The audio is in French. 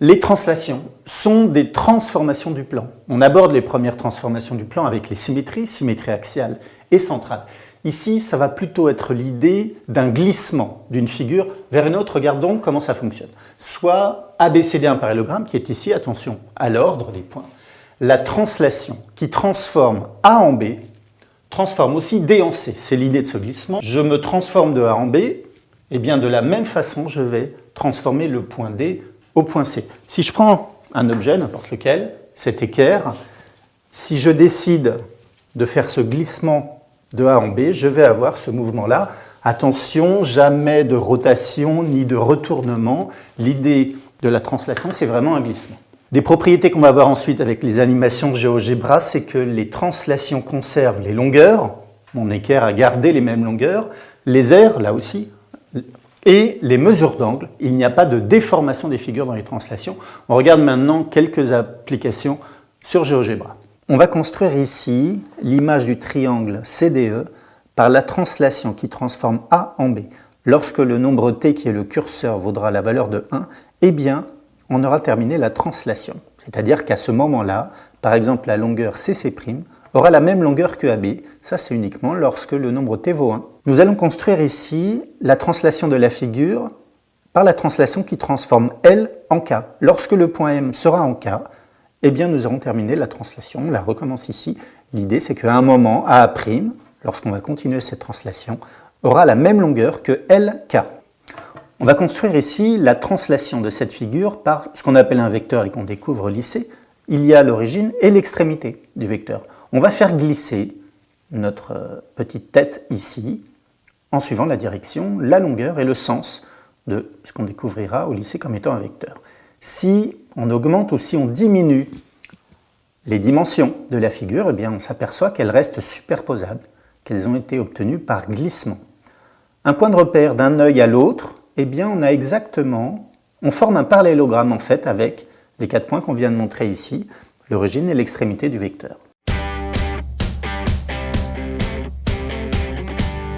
Les translations sont des transformations du plan. On aborde les premières transformations du plan avec les symétries, symétrie axiale et centrale. Ici, ça va plutôt être l'idée d'un glissement d'une figure vers une autre. Regardons comment ça fonctionne. Soit ABCD un parallélogramme qui est ici, attention à l'ordre des points. La translation qui transforme A en B transforme aussi D en C. C'est l'idée de ce glissement. Je me transforme de A en B, et bien de la même façon, je vais transformer le point D au point C. Si je prends un objet, n'importe lequel, cet équerre, si je décide de faire ce glissement de A en B, je vais avoir ce mouvement-là. Attention, jamais de rotation ni de retournement. L'idée de la translation, c'est vraiment un glissement. Des propriétés qu'on va voir ensuite avec les animations de GeoGebra, c'est que les translations conservent les longueurs. Mon équerre a gardé les mêmes longueurs. Les aires, là aussi, et les mesures d'angle. Il n'y a pas de déformation des figures dans les translations. On regarde maintenant quelques applications sur GeoGebra. On va construire ici l'image du triangle CDE par la translation qui transforme A en B. Lorsque le nombre t qui est le curseur vaudra la valeur de 1, eh bien, on aura terminé la translation. C'est-à-dire qu'à ce moment-là, par exemple, la longueur CC' aura la même longueur que AB. Ça, c'est uniquement lorsque le nombre t vaut 1. Nous allons construire ici la translation de la figure par la translation qui transforme L en K. Lorsque le point M sera en K, eh bien, nous aurons terminé la translation. On la recommence ici. L'idée, c'est qu'à un moment, A', lorsqu'on va continuer cette translation, aura la même longueur que LK. On va construire ici la translation de cette figure par ce qu'on appelle un vecteur et qu'on découvre au lycée. Il y a l'origine et l'extrémité du vecteur. On va faire glisser notre petite tête ici en suivant la direction, la longueur et le sens de ce qu'on découvrira au lycée comme étant un vecteur. Si on augmente ou si on diminue les dimensions de la figure, eh bien on s'aperçoit qu'elles restent superposables, qu'elles ont été obtenues par glissement. Un point de repère d'un œil à l'autre, eh bien on forme un parallélogramme en fait avec les 4 points qu'on vient de montrer ici, l'origine et l'extrémité du vecteur.